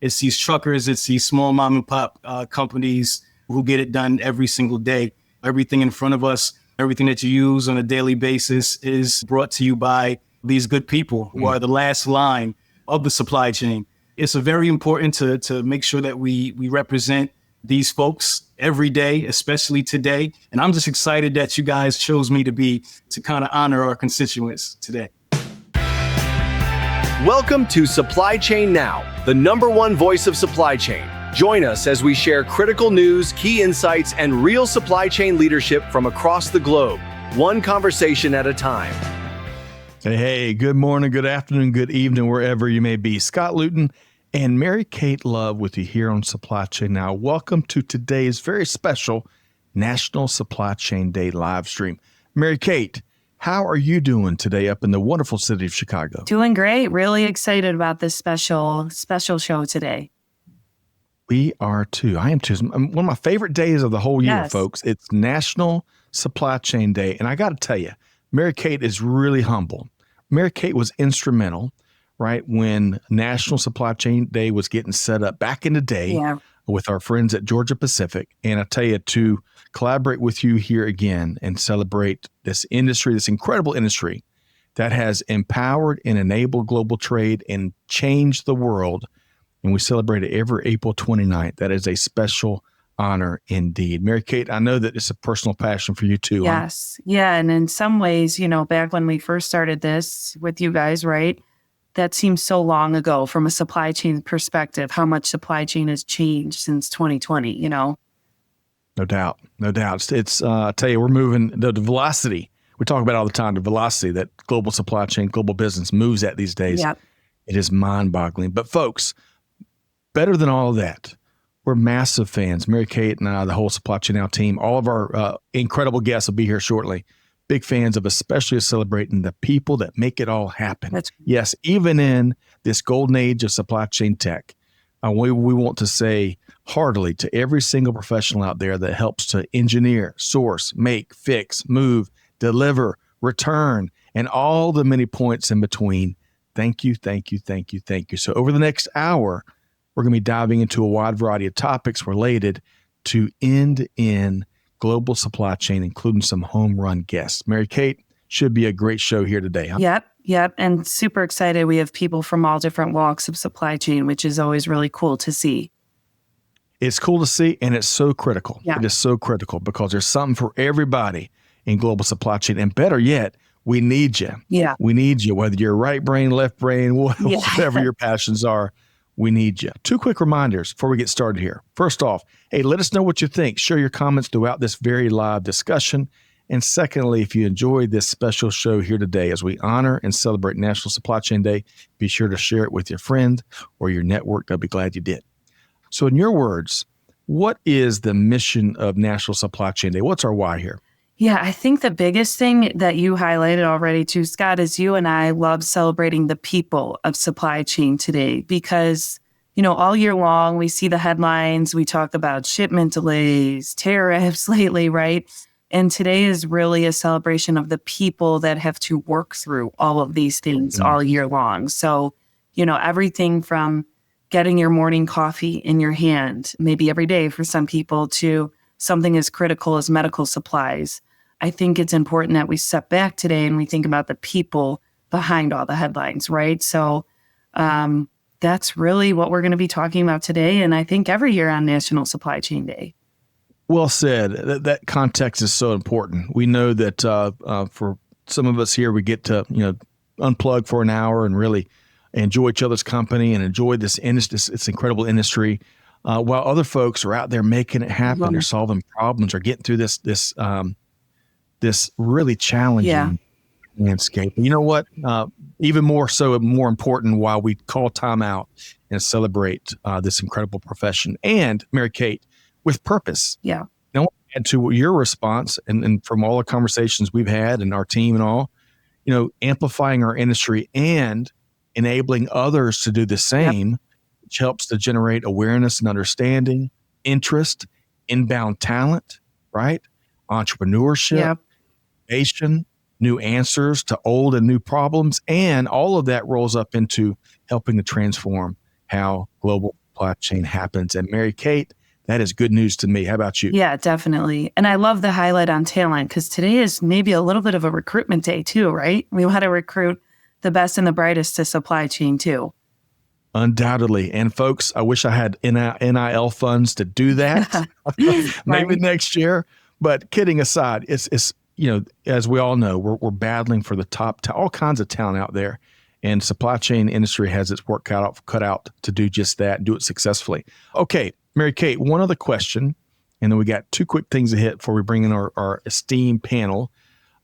It's these truckers, it's these small mom and pop companies who get it done every single day. Everything in front of us, everything that you use on a daily basis is brought to you by these good people who are the last line of the supply chain. It's very important to make sure that we represent these folks every day, especially today. And I'm just excited that you guys chose me to kind of honor our constituents today. Welcome to Supply Chain Now, the #1 voice of supply chain. Join us as we share critical news, key insights, and real supply chain leadership from across the globe, one conversation at a time. Hey, good morning, good afternoon, good evening, wherever you may be. Scott Luton and Mary Kate Love with you here on Supply Chain Now. Welcome to today's very special National Supply Chain Day live stream. Mary Kate, how are you doing today up in the wonderful city of Chicago? Doing great. Really excited about this special show today. We are too. I am too. One of my favorite days of the whole year, folks. It's National Supply Chain Day. And I got to tell you, Mary Kate is really humble. Mary Kate was instrumental, right, when National Supply Chain Day was getting set up back in the day with our friends at Georgia Pacific. And I tell you, to collaborate with you here again and celebrate this industry, this incredible industry that has empowered and enabled global trade and changed the world. And we celebrate it every April 29th. That is a special honor indeed. Mary Kate, I know that it's a personal passion for you too. Yes. Huh? Yeah. And in some ways, back when we first started this with you guys, right? That seems so long ago from a supply chain perspective, how much supply chain has changed since 2020, No doubt. No doubt. It's I tell you, we're moving the velocity. We talk about it all the time, the velocity that global supply chain, global business moves at these days. Yep. It is mind-boggling. But folks, better than all of that, we're massive fans. Mary Kate and I, the whole Supply Chain Now team, all of our incredible guests will be here shortly. Big fans of especially celebrating the people that make it all happen. Yes, even in this golden age of supply chain tech, we want to say heartily to every single professional out there that helps to engineer, source, make, fix, move, deliver, return, and all the many points in between. Thank you, thank you, thank you, thank you. So over the next hour, we're going to be diving into a wide variety of topics related to end-to-end global supply chain, including some home run guests. Mary Kate, should be a great show here today. Huh? Yep. And super excited. We have people from all different walks of supply chain, which is always really cool to see. It's cool to see, and it's so critical. Yeah. It is so critical because there's something for everybody in global supply chain. And better yet, we need you. Yeah. We need you, whether you're right brain, left brain, whatever your passions are. We need you. 2 quick reminders before we get started here. First off, hey, let us know what you think. Share your comments throughout this very live discussion. And secondly, if you enjoyed this special show here today as we honor and celebrate National Supply Chain Day, be sure to share it with your friend or your network. They'll be glad you did. So in your words, what is the mission of National Supply Chain Day? What's our why here? Yeah, I think the biggest thing that you highlighted already too, Scott, is you and I love celebrating the people of supply chain today because, all year long, we see the headlines. We talk about shipment delays, tariffs lately, right? And today is really a celebration of the people that have to work through all of these things all year long. So, everything from getting your morning coffee in your hand, maybe every day for some people, to something as critical as medical supplies. I think it's important that we step back today and we think about the people behind all the headlines, right? So that's really what we're going to be talking about today. And I think every year on National Supply Chain Day. Well said. That context is so important. We know that for some of us here, we get to unplug for an hour and really enjoy each other's company and enjoy this incredible industry, while other folks are out there making it happen. They're solving problems or getting through this really challenging landscape. And you know what? Even more important, while we call time out and celebrate this incredible profession and Mary Kate with purpose. Yeah. Now, I want to add to your response and from all the conversations we've had and our team and all, amplifying our industry and enabling others to do the same, which helps to generate awareness and understanding, interest, inbound talent, right? Entrepreneurship, innovation, new answers to old and new problems, and all of that rolls up into helping to transform how global supply chain happens. And Mary Kate, that is good news to me. How about you? Yeah, definitely. And I love the highlight on talent because today is maybe a little bit of a recruitment day too, right? We want to recruit the best and the brightest to supply chain too. Undoubtedly. And folks, I wish I had NIL funds to do that. Maybe next year. But kidding aside, it's as we all know, we're battling for the top, all kinds of talent out there. And supply chain industry has its work cut out to do just that and do it successfully. Okay, Mary Kate, one other question, and then we got two quick things to hit before we bring in our esteemed panel.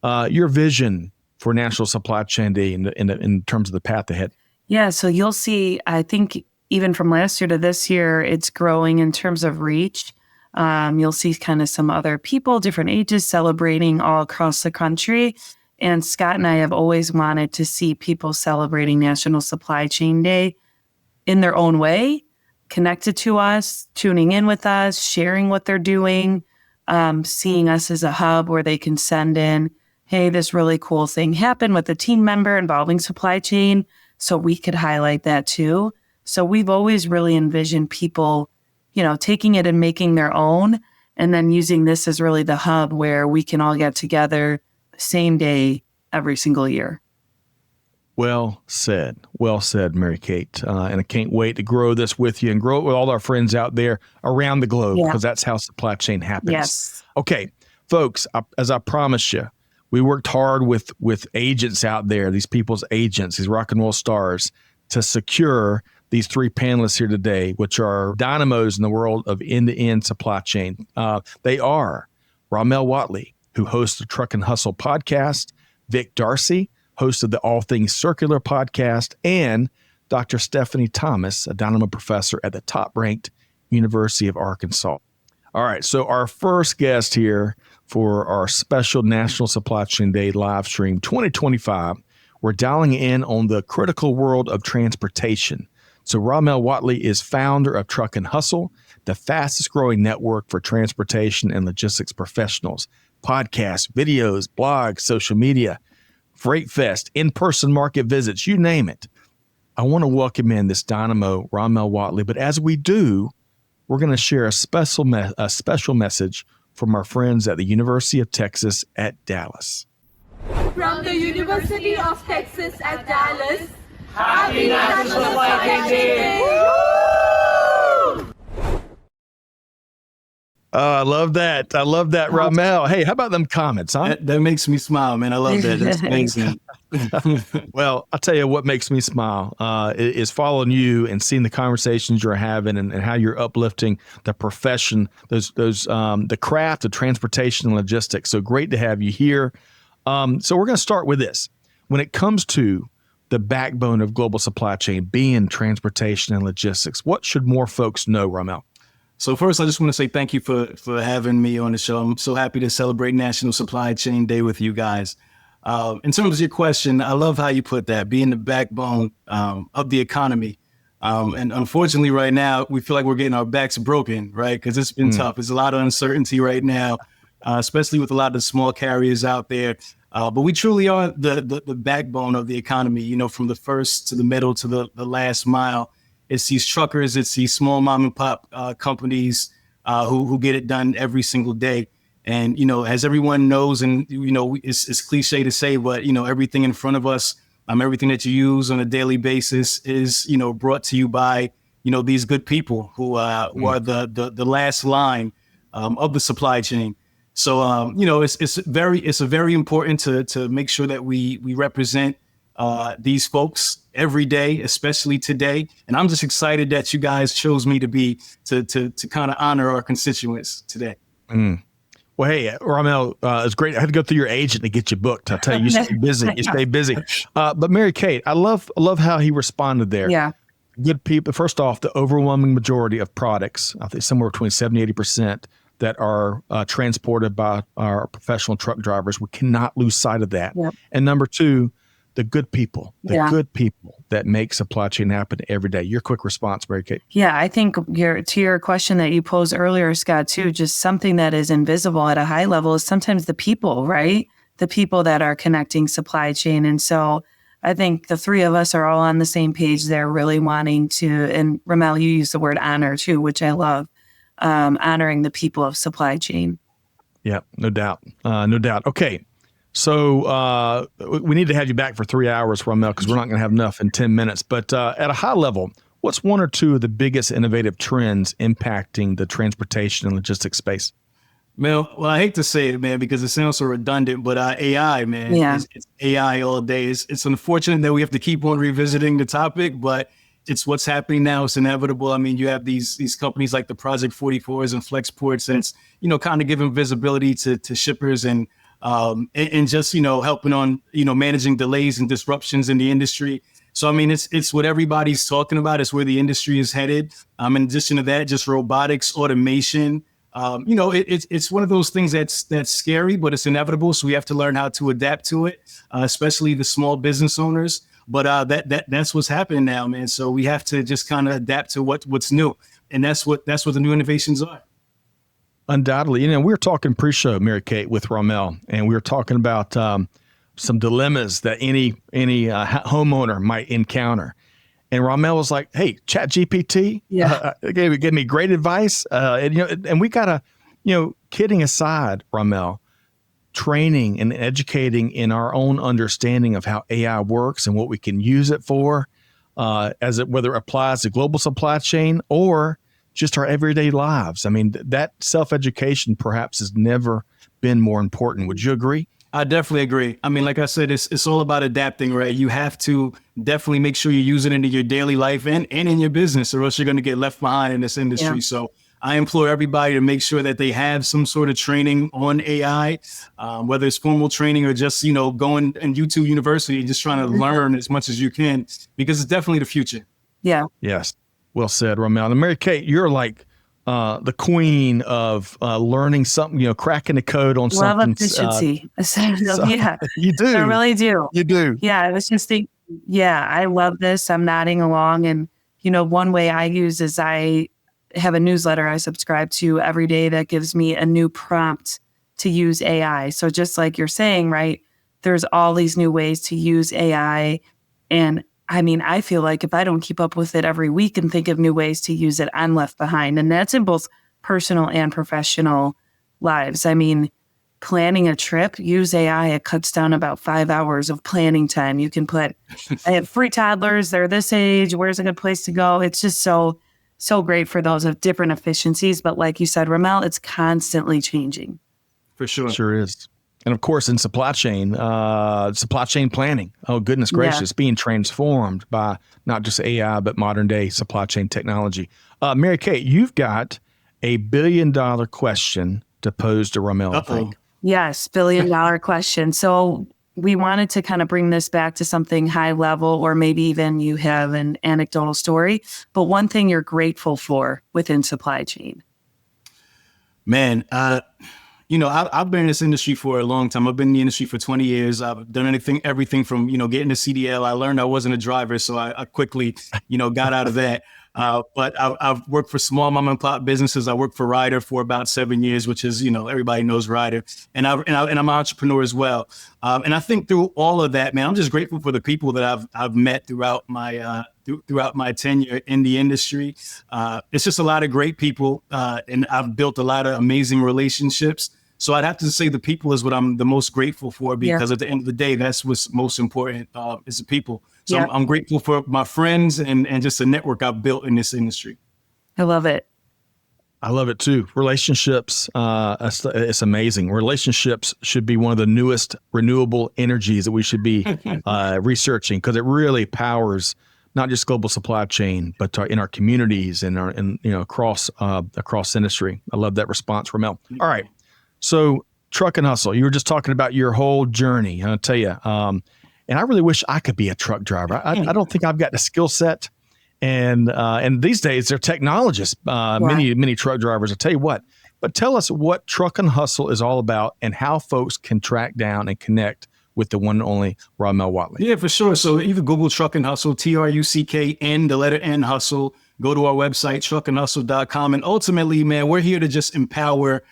Your vision for National Supply Chain Day in terms of the path ahead. Yeah, so you'll see, I think even from last year to this year, it's growing in terms of reach. You'll see kind of some other people, different ages celebrating all across the country. And Scott and I have always wanted to see people celebrating National Supply Chain Day in their own way, connected to us, tuning in with us, sharing what they're doing, seeing us as a hub where they can send in, hey, this really cool thing happened with a team member involving supply chain. So we could highlight that too. So we've always really envisioned people, taking it and making their own, and then using this as really the hub where we can all get together the same day every single year. Well said, Mary Kate. And I can't wait to grow this with you and grow it with all our friends out there around the globe, because that's how supply chain happens. Yes. Okay, folks, as I promised you, we worked hard with agents out there, these people's agents, these rock and roll stars, to secure these three panelists here today, which are dynamos in the world of end-to-end supply chain. They are Rahmel Wattley, who hosts the Truck and Hustle podcast, Vic D'Arcy, host of the All Things Circular podcast, and Dr. Stephanie Thomas, a dynamo professor at the top-ranked University of Arkansas. All right, so our first guest here for our special National Supply Chain Day live stream 2025, we're dialing in on the critical world of transportation. So Rahmel Wattley is founder of Truck and Hustle, the fastest growing network for transportation and logistics professionals. Podcasts, videos, blogs, social media, Freight Fest, in-person market visits, you name it. I want to welcome in this dynamo, Rahmel Wattley, but as we do, we're going to share a special message from our friends at the University of Texas at Dallas. From the University of Texas at Dallas, Happy National Supply Chain Day! I love that. Rahmel. Hey, how about them comments, huh? That makes me smile, man. I love that. That's amazing. Well, I'll tell you what makes me smile is following you and seeing the conversations you're having and how you're uplifting the profession, the craft of transportation and logistics. So great to have you here. So we're going to start with this. When it comes to the backbone of global supply chain being transportation and logistics, what should more folks know, Rahmel? So first, I just want to say thank you for having me on the show. I'm so happy to celebrate National Supply Chain Day with you guys. In terms of your question, I love how you put that, being the backbone of the economy. And unfortunately, right now, we feel like we're getting our backs broken, right? Because it's been tough. There's a lot of uncertainty right now, especially with a lot of the small carriers out there. But we truly are the backbone of the economy, from the first to the middle to the last mile. It's these truckers, it's these small mom and pop companies who get it done every single day. And, as everyone knows, and, it's cliche to say, but, everything in front of us, everything that you use on a daily basis is, brought to you by, these good people who are the last line of the supply chain. So, it's very important to make sure that we represent these folks every day, especially today. And I'm just excited that you guys chose me to kind of honor our constituents today. Well, hey, Rahmel, it's great. I had to go through your agent to get you booked. I tell you, you stay busy. You stay busy. But Mary Kate, I love how he responded there. Yeah. Good people. First off, the overwhelming majority of products, I think somewhere between 70-80%, that are transported by our professional truck drivers. We cannot lose sight of that. Yep. And number two, the good people that make supply chain happen every day. Your quick response, Mary Kate. Yeah, I think to your question that you posed earlier, Scott, too, just something that is invisible at a high level is sometimes the people, right? The people that are connecting supply chain. And so I think the three of us are all on the same page there, really wanting to, and Rahmel, you use the word honor too, which I love, honoring the people of supply chain. Yeah, no doubt. No doubt. Okay. So we need to have you back for 3 hours, Rahmel, because we're not going to have enough in 10 minutes. But at a high level, what's one or two of the biggest innovative trends impacting the transportation and logistics space? Well, I hate to say it, man, because it sounds so redundant, but AI, man, it's AI all day. It's unfortunate that we have to keep on revisiting the topic, but it's what's happening now. It's inevitable. I mean, you have these companies like the Project 44s and Flexports, and it's, kind of giving visibility to shippers and just, helping on, managing delays and disruptions in the industry. So, I mean, it's what everybody's talking about. It's where the industry is headed. In addition to that, just robotics, automation. It's one of those things that's scary, but it's inevitable. So we have to learn how to adapt to it, especially the small business owners. But that's what's happening now, man. So we have to just kind of adapt to what's new, and that's what the new innovations are. Undoubtedly, we were talking pre-show, Mary Kate, with Rahmel, and we were talking about some dilemmas that any homeowner might encounter. And Rahmel was like, "Hey, ChatGPT, gave me great advice." And we gotta, kidding aside, Rahmel, training and educating in our own understanding of how AI works and what we can use it for, whether it applies to global supply chain or just our everyday lives. I mean, that self-education perhaps has never been more important. Would you agree? I definitely agree. I mean, like I said, it's all about adapting, right? You have to definitely make sure you use it into your daily life and in your business, or else you're going to get left behind in this industry. Yeah. So I implore everybody to make sure that they have some sort of training on AI, whether it's formal training or just, going in YouTube University, just trying to learn as much as you can, because it's definitely the future. Yeah. Yes. Well said, Rahmel. And Mary Kate, you're like the queen of learning something, cracking the code on something. Love efficiency. Yeah, you do. I really do. You do. Yeah, I was just thinking, I love this. I'm nodding along. And, one way I use is I have a newsletter I subscribe to every day that gives me a new prompt to use AI. So just like you're saying, right, there's all these new ways to use AI. And I mean, I feel like if I don't keep up with it every week and think of new ways to use it, I'm left behind. And that's in both personal and professional lives. I mean, planning a trip, use AI. It cuts down about 5 hours of planning time. You can put, I have 3 toddlers. They're this age. Where's a good place to go? It's just so great for those of different efficiencies. But like you said, Rahmel, it's constantly changing. For sure. Sure is. And of course, in supply chain planning, oh, goodness gracious, being transformed by not just AI, but modern day supply chain technology. Mary Kate, you've got a $1 billion question to pose to Rahmel, I think. Yes, $1 billion question. So we wanted to kind of bring this back to something high level, or maybe even you have an anecdotal story, but one thing you're grateful for within supply chain. Man, I've been in this industry for a long time. I've been in the industry for 20 years. I've done everything from, getting a CDL. I learned I wasn't a driver, so I quickly, got out of that. But I've worked for small mom and pop businesses. I worked for Ryder for about 7 years, which is, everybody knows Ryder. And I'm an entrepreneur as well. And I think through all of that, man, I'm just grateful for the people that I've met throughout my tenure in the industry. It's just a lot of great people, and I've built a lot of amazing relationships. So I'd have to say the people is what I'm the most grateful for, because at the end of the day, that's what's most important, is the people. So I'm grateful for my friends and just the network I've built in this industry. I love it. I love it too. Relationships, it's amazing. Relationships should be one of the newest renewable energies that we should be researching, because it really powers not just global supply chain, but in our communities and across industry. I love that response, Rahmel. All right. So truck and hustle, you were just talking about your whole journey. I'll tell you, and I really wish I could be a truck driver. I don't think I've got the skill set. And these days they're technologists, many truck drivers. I'll tell you what, but tell us what Truck and Hustle is all about and how folks can track down and connect with the one and only Rahmel Wattley. Yeah, for sure. So either Google Truck and Hustle, TRUCKN, the letter N, Hustle. Go to our website, truckandhustle.com. And ultimately, man, we're here to just empower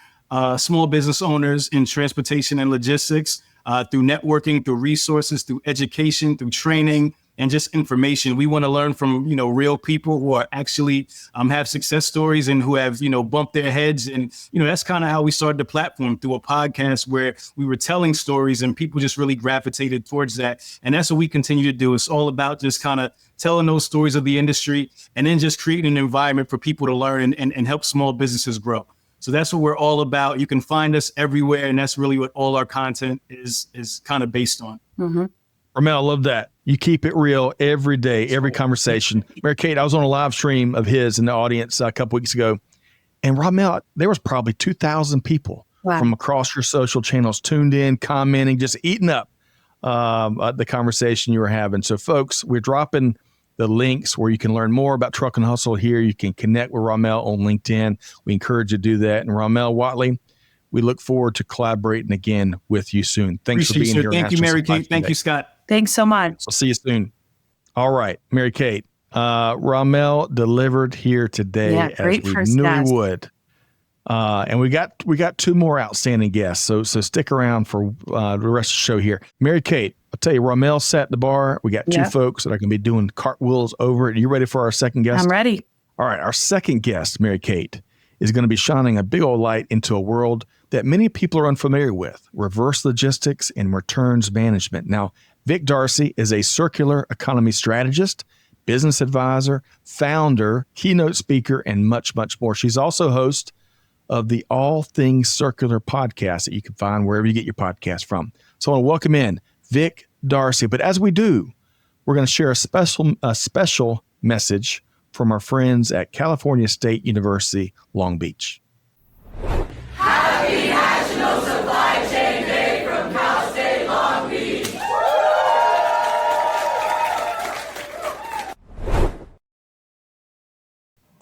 small business owners in transportation and logistics. through networking, through resources, through education, through training, and just information. We want to learn from, real people who are actually have success stories and who have, bumped their heads. And, that's kind of how we started the platform, through a podcast where we were telling stories and people just really gravitated towards that. And that's what we continue to do. It's all about just kind of telling those stories of the industry and then just creating an environment for people to learn and help small businesses grow. So that's what we're all about. You can find us everywhere. And that's really what all our content is kind of based on. Mm-hmm. Rahmel, I love that. You keep it real every day, every conversation. Mary Kate, I was on a live stream of his in the audience a couple weeks ago. And Rahmel, there was probably 2,000 people from across your social channels tuned in, commenting, just eating up the conversation you were having. So folks, we're dropping the links where you can learn more about Truck and Hustle here. You can connect with Rahmel on LinkedIn. We encourage you to do that. And Rahmel Wattley, we look forward to collaborating again with you soon. Thanks for being here. Thank you, Mary Kate. Thank you, Scott. Thanks so much. I'll see you soon. All right, Mary Kate. Rahmel delivered here today as we knew he would. And we got two more outstanding guests. So stick around for the rest of the show here. Mary Kate, I'll tell you, Rahmel sat at the bar. We got two folks that are going to be doing cartwheels over it. Are you ready for our second guest? I'm ready. All right, our second guest, Mary Kate, is going to be shining a big old light into a world that many people are unfamiliar with: reverse logistics and returns management. Now, Vic D'Arcy is a circular economy strategist, business advisor, founder, keynote speaker, and much, much more. She's also host of the All Things Circular podcast that you can find wherever you get your podcast from. So I want to welcome in Vic D'Arcy. But as we do, we're going to share a special message from our friends at California State University, Long Beach. Happy National Supply Chain Day from Cal State Long Beach.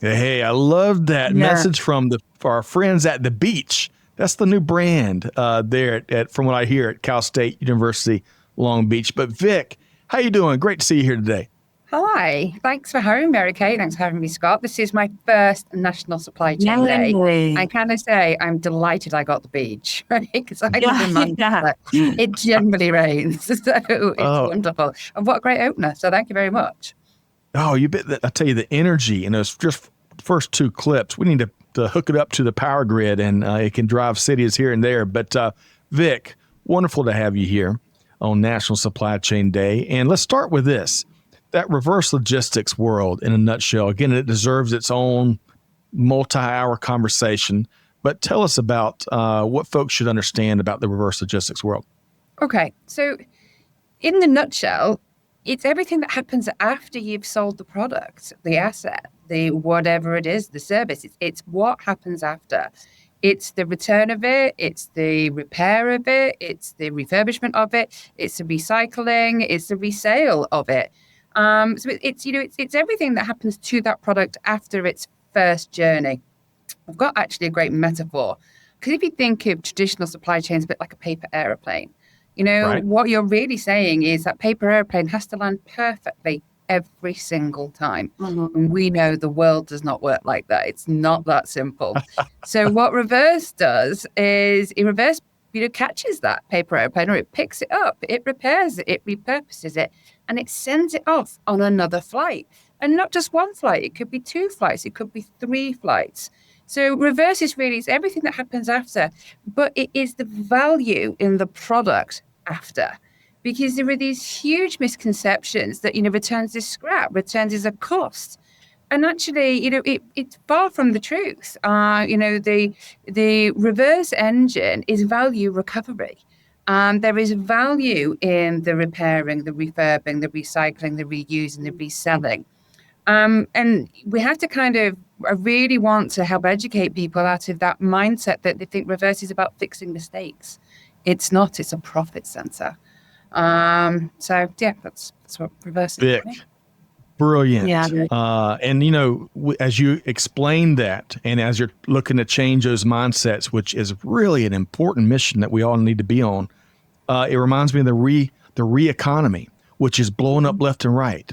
Hey, I love that message from our friends at the beach. That's the new brand there from what I hear at Cal State University, Long Beach. But Vic, how you doing? Great to see you here today. Hi, thanks for having me, Mary Kate. Thanks for having me, Scott. This is my first National Supply Chain Day. I kind of say I'm delighted I got the beach, right? Because I live in Manchester. It generally rains, so it's wonderful. And what a great opener. So thank you very much. Oh, you bet. I tell you, the energy in those just first two clips, we need to hook it up to the power grid, and it can drive cities here and there. But Vic, wonderful to have you here on National Supply Chain Day. And let's start with this. That reverse logistics world in a nutshell, again, it deserves its own multi-hour conversation, but tell us about what folks should understand about the reverse logistics world. Okay, so in the nutshell, it's everything that happens after you've sold the product, the asset, the whatever it is, the service. It's what happens after. It's the return of it, it's the repair of it, it's the refurbishment of it, it's the recycling, it's the resale of it. So it's everything that happens to that product after its first journey. I've got actually a great metaphor, because if you think of traditional supply chains a bit like a paper airplane, what you're really saying is that paper airplane has to land perfectly every single time. Mm-hmm. And we know the world does not work like that. It's not that simple. So what reverse does is reverse catches that paper airplane, or it picks it up, it repairs it, it repurposes it, and it sends it off on another flight. And not just one flight, it could be 2 flights, it could be 3 flights. So reverse is really, it's everything that happens after, but it is the value in the product after. Because there are these huge misconceptions that, returns is scrap, returns is a cost. And actually, it's far from the truth. The reverse engine is value recovery. There is value in the repairing, the refurbing, the recycling, the reusing, the reselling. And we have to I really want to help educate people out of that mindset that they think reverse is about fixing mistakes. It's not, it's a profit center. That's what reverse is. Vic. Brilliant. Yeah. As you explain that, and as you're looking to change those mindsets, which is really an important mission that we all need to be on, it reminds me of the re-economy, which is blowing up left and right?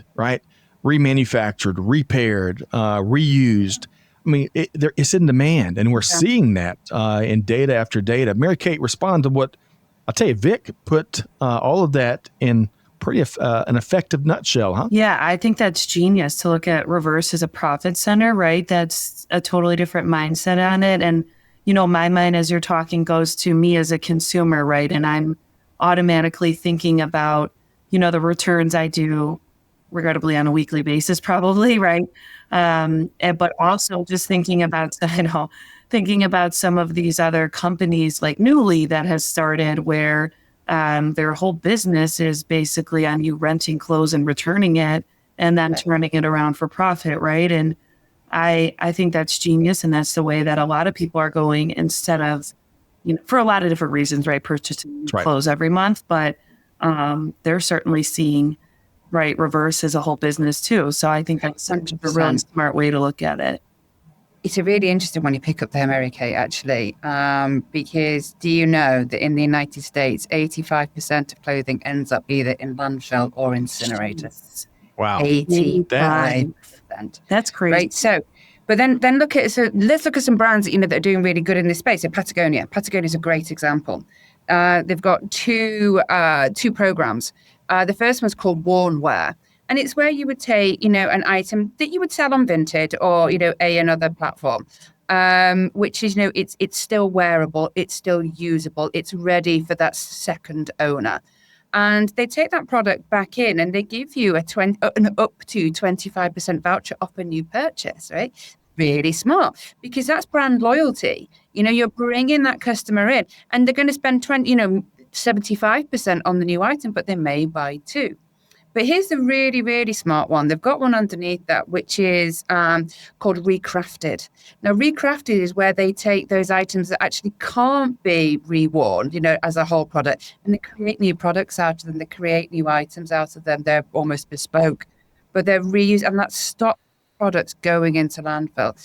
Remanufactured, repaired, reused. I mean, it's in demand, and we're seeing that in data after data. Mary Kate, respond to what I'll tell you, Vic put all of that in pretty an effective nutshell, huh? Yeah, I think that's genius to look at reverse as a profit center, right? That's a totally different mindset on it. And, my mind as you're talking goes to me as a consumer, right? And I'm automatically thinking about, the returns I do regrettably on a weekly basis, probably, right? But also just thinking about, thinking about some of these other companies like Newly that has started where their whole business is basically on you renting clothes and returning it and then turning it around for profit, right? And I think that's genius. And that's the way that a lot of people are going instead of, for a lot of different reasons, right? Purchasing clothes every month, but they're certainly seeing, right, reverse as a whole business too. So I think that's such a really smart way to look at it. It's a really interesting one you pick up there, Mary Kate, actually, because do you know that in the United States, 85% of clothing ends up either in landfill or incinerators? Wow. 85%. That's crazy. Right. So, but then let's look at some brands that are doing really good in this space. So Patagonia is a great example. They've got two programs. The first one's called Worn Wear. And it's where you would take, an item that you would sell on Vinted or, another platform, which is, it's still wearable, it's still usable, it's ready for that second owner. And they take that product back in and they give you an up to 25% voucher off a new purchase, right? Really smart, because that's brand loyalty. You're bringing that customer in and they're going to spend 75% on the new item, but they may buy two. But here's the really, really smart one. They've got one underneath that, which is called Recrafted. Now, Recrafted is where they take those items that actually can't be reworn, as a whole product, and they create new products out of them. They create new items out of them. They're almost bespoke, but they're reused, and that's stop products going into landfill.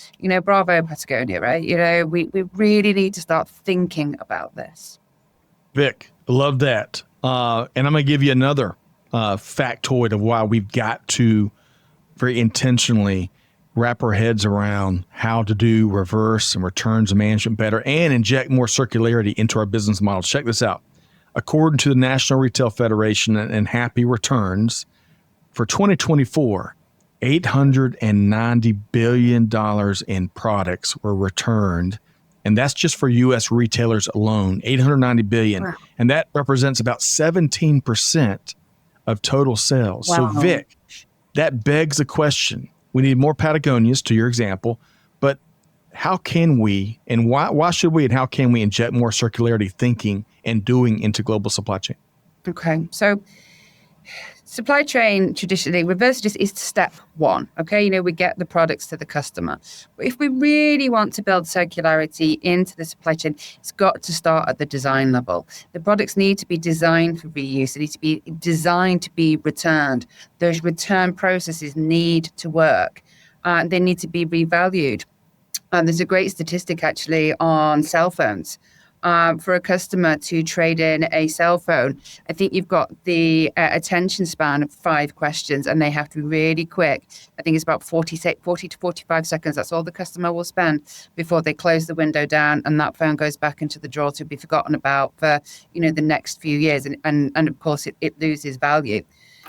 Bravo, Patagonia, right? We really need to start thinking about this. Vic, love that. And I'm going to give you another factoid of why we've got to very intentionally wrap our heads around how to do reverse and returns management better and inject more circularity into our business model. Check this out. According to the National Retail Federation and Happy Returns, for 2024, $890 billion in products were returned. And that's just for U.S. retailers alone, $890 billion. Wow. And that represents about 17% of total sales. Wow. So Vic, that begs the question. We need more Patagonias, to your example, but how can we, and why should we, and how can we inject more circularity thinking and doing into global supply chain? Okay, so supply chain traditionally, reverse is step one. Okay, we get the products to the customer. But if we really want to build circularity into the supply chain, it's got to start at the design level. The products need to be designed for reuse. They need to be designed to be returned. Those return processes need to work. They need to be revalued. There's a great statistic actually on cell phones. For a customer to trade in a cell phone, I think you've got the attention span of 5 questions and they have to be really quick. I think it's about 40 to 45 seconds. That's all the customer will spend before they close the window down and that phone goes back into the drawer to be forgotten about for, the next few years. And of course, it loses value.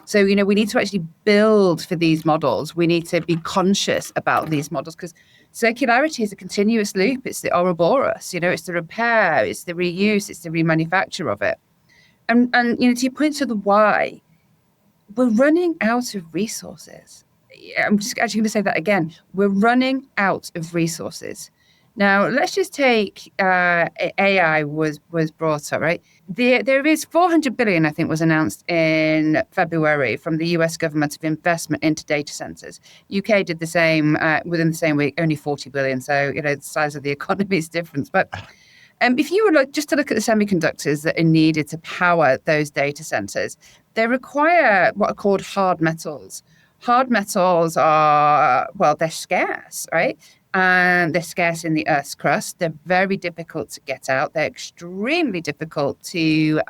So, we need to actually build for these models. We need to be conscious about these models because circularity is a continuous loop. It's the Ouroboros, it's the repair, it's the reuse, it's the remanufacture of it. And to your point to the why, we're running out of resources. I'm just actually going to say that again. We're running out of resources. Now, let's just take AI was brought up, right? There is $400 billion, I think, was announced in February from the US government of investment into data centers. UK did the same within the same week, only $40 billion. So, the size of the economy is different. But if you were just to look at the semiconductors that are needed to power those data centers, they require what are called hard metals. Hard metals are, they're scarce, right? And they're scarce in the Earth's crust. They're very difficult to get out. They're extremely difficult to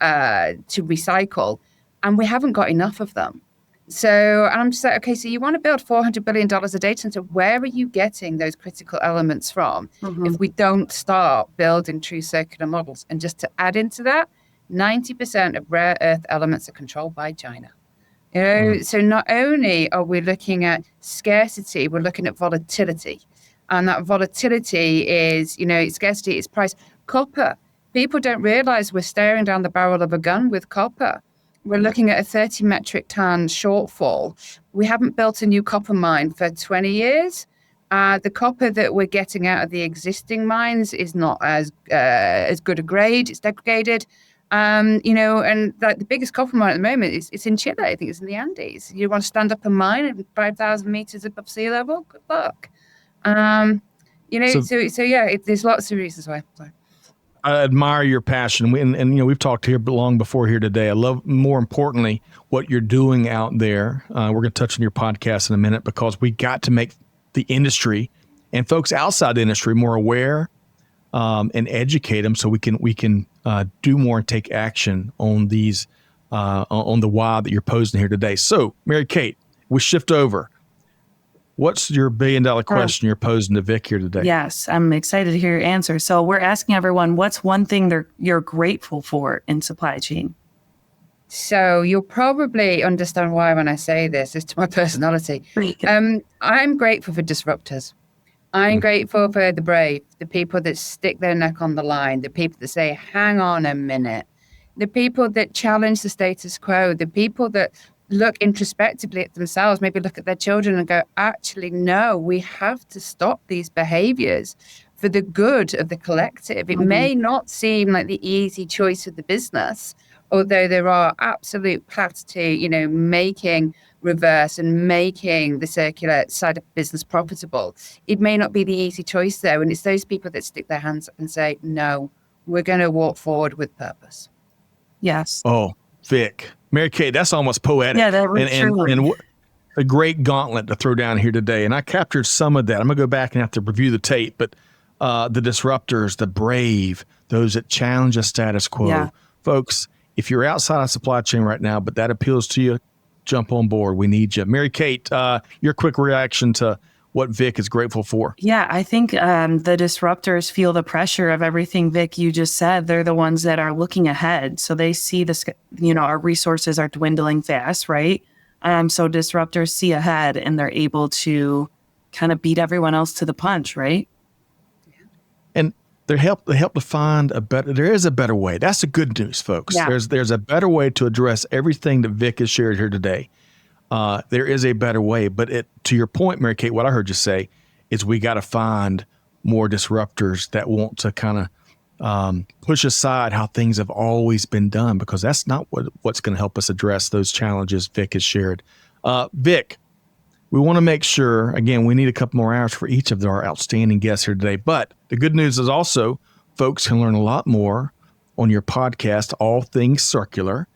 recycle, and we haven't got enough of them. So I'm just like, okay, so you want to build $400 billion a data center. Where are you getting those critical elements from if we don't start building true circular models? And just to add into that, 90% of rare earth elements are controlled by China. So not only are we looking at scarcity, we're looking at volatility. And that volatility is, scarcity is price. Copper. People don't realize we're staring down the barrel of a gun with copper. We're looking at a 30 metric ton shortfall. We haven't built a new copper mine for 20 years. The copper that we're getting out of the existing mines is not as good a grade. It's degraded. And like the biggest copper mine at the moment it's in Chile. I think it's in the Andes. You want to stand up a mine at 5,000 meters above sea level? Good luck. There's lots of reasons why. I admire your passion, and we've talked here long before here today. I love, more importantly, what you're doing out there. We're going to touch on your podcast in a minute because we got to make the industry and folks outside the industry more aware and educate them so we can do more and take action on these on the why that you're posing here today. So, Mary Kate, we shift over. What's your $1 billion question you're posing to Vic here today? Yes, I'm excited to hear your answer. So we're asking everyone, what's one thing you're grateful for in supply chain? So you'll probably understand why when I say this. It's to my personality. I'm grateful for disruptors. I'm grateful for the brave, the people that stick their neck on the line, the people that say, hang on a minute, the people that challenge the status quo, the people that look introspectively at themselves, maybe look at their children and go, actually, no, we have to stop these behaviors for the good of the collective. It may not seem like the easy choice of the business, although there are absolute paths to, making reverse and making the circular side of business profitable. It may not be the easy choice, though, and it's those people that stick their hands up and say, no, we're going to walk forward with purpose. Yes. Oh, Vic. Mary Kate, that's almost poetic. Yeah, that was and a great gauntlet to throw down here today. And I captured some of that. I'm going to go back and have to review the tape, but the disruptors, the brave, those that challenge the status quo. Yeah. Folks, if you're outside of supply chain right now, but that appeals to you, jump on board. We need you. Mary Kate, your quick reaction to what Vic is grateful for. Yeah, I think the disruptors feel the pressure of everything, Vic, you just said. They're the ones that are looking ahead. So they see this, our resources are dwindling fast, right? So disruptors see ahead and they're able to kind of beat everyone else to the punch, right? And they help to find there is a better way. That's the good news, folks. Yeah. There's a better way to address everything that Vic has shared here today. There is a better way, but to your point, Mary Kate, what I heard you say is we got to find more disruptors that want to kind of push aside how things have always been done, because that's not what's going to help us address those challenges Vic has shared. Vic, we want to make sure, again, we need a couple more hours for each of our outstanding guests here today, but the good news is also folks can learn a lot more on your podcast, All Things Circular.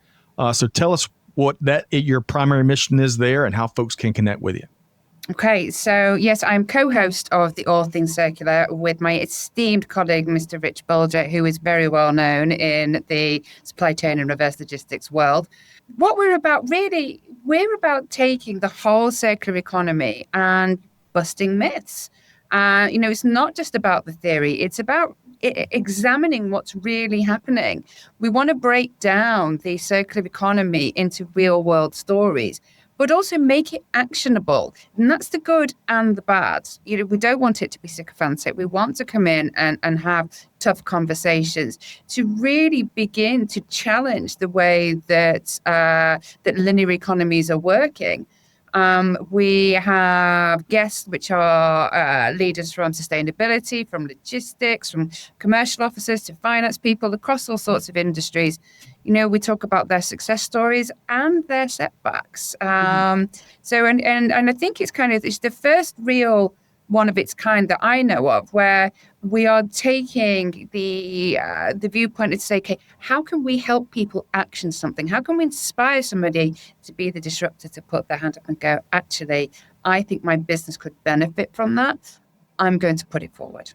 So tell us what your primary mission is there and how folks can connect with you. Okay, so yes, I'm co-host of the All Things Circular with my esteemed colleague, Mr. Rich Bulger, who is very well known in the supply chain and reverse logistics world. What we're about we're about taking the whole circular economy and busting myths. It's not just about the theory, it's about examining what's really happening. We want to break down the circular economy into real world stories, but also make it actionable. And that's the good and the bad. We don't want it to be sycophantic. We want to come in and have tough conversations to really begin to challenge the way that linear economies are working. We have guests which are leaders from sustainability, from logistics, from commercial officers to finance people across all sorts of industries. We talk about their success stories and their setbacks. So I think it's the first real one of its kind that I know of, where we are taking the viewpoint to say, okay, how can we help people action something? How can we inspire somebody to be the disruptor, to put their hand up and go, actually, I think my business could benefit from that. I'm going to put it forward.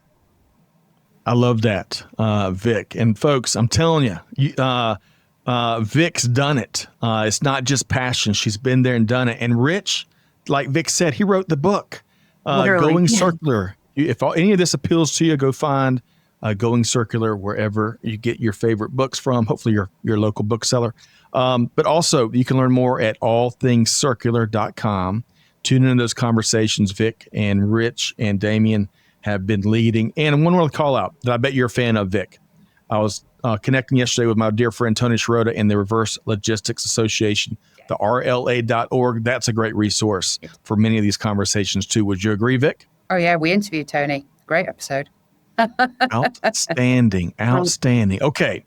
I love that, Vic. And folks, I'm telling you, Vic's done it. It's not just passion. She's been there and done it. And Rich, like Vic said, he wrote the book, Going Circular. If any of this appeals to you, go find Going Circular wherever you get your favorite books from, hopefully your local bookseller. But also, you can learn more at allthingscircular.com. Tune into those conversations Vic and Rich and Damien have been leading. And one more call out that I bet you're a fan of, Vic. I was connecting yesterday with my dear friend Tony Schroeder in the Reverse Logistics Association, the RLA.org. That's a great resource for many of these conversations too. Would you agree, Vic? Oh, yeah. We interviewed Tony. Great episode. Outstanding. Okay.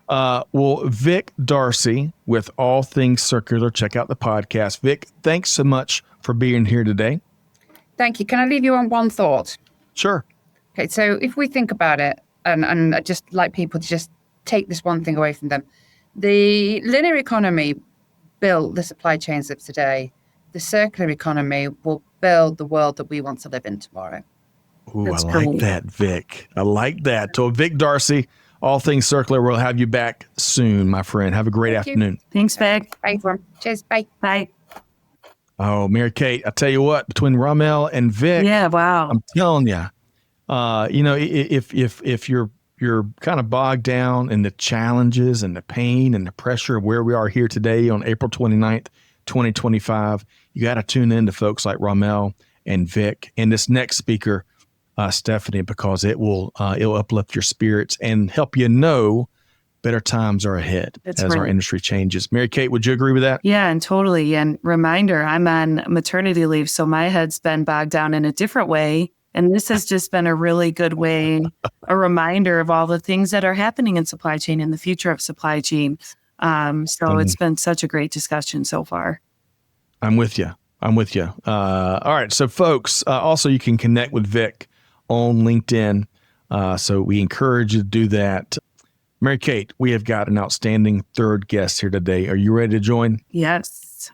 Well, Vic D'Arcy with All Things Circular. Check out the podcast. Vic, thanks so much for being here today. Thank you. Can I leave you on one thought? Sure. Okay. So if we think about it, and I'd just like people to just take this one thing away from them. The linear economy built the supply chains of today. The circular economy will build the world that we want to live in tomorrow. Ooh, I like that, Vic. I like that. So Vic D'Arcy, All Things Circular. We'll have you back soon, my friend. Have a great afternoon. Thanks, Vic. Bye, everyone. Cheers. Bye. Bye. Oh, Mary Kate, I tell you what, between Rahmel and Vic, yeah, wow. I'm telling you, if you're kind of bogged down in the challenges and the pain and the pressure of where we are here today on April 29th, 2025, you got to tune in to folks like Rahmel and Vic and this next speaker, Stephanie, because it'll uplift your spirits and help you know better times are ahead our industry changes. Mary Kate, would you agree with that? Yeah, and totally. And reminder, I'm on maternity leave, so my head's been bogged down in a different way. And this has just been a really good way, a reminder of all the things that are happening in supply chain and the future of supply chain. So it's been such a great discussion so far. I'm with you. All right. So folks, also you can connect with Vic on LinkedIn. So we encourage you to do that. Mary Kate, we have got an outstanding third guest here today. Are you ready to join? Yes.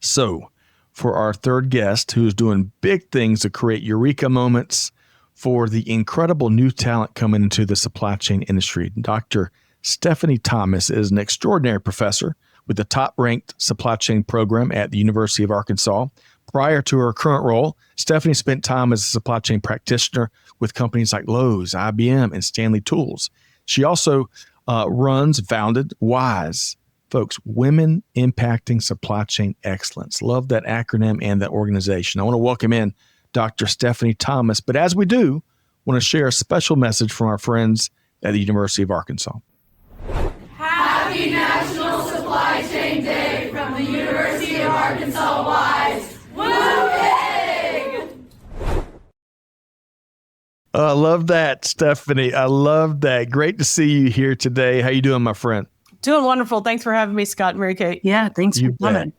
So for our third guest, who's doing big things to create eureka moments for the incredible new talent coming into the supply chain industry, Dr. Stephanie Thomas is an extraordinary professor with the top-ranked supply chain program at the University of Arkansas. Prior to her current role, Stephanie spent time as a supply chain practitioner with companies like Lowe's, IBM, and Stanley Tools. She also founded WISE. Folks, Women Impacting Supply Chain Excellence. Love that acronym and that organization. I want to welcome in Dr. Stephanie Thomas. But as we do, I want to share a special message from our friends at the University of Arkansas. Happy National Supply Chain Day from the University of Arkansas WISE. Woo pig! I love that, Stephanie. I love that. Great to see you here today. How you doing, my friend? Doing wonderful. Thanks for having me, Scott and Mary Kate. Yeah, thanks for coming.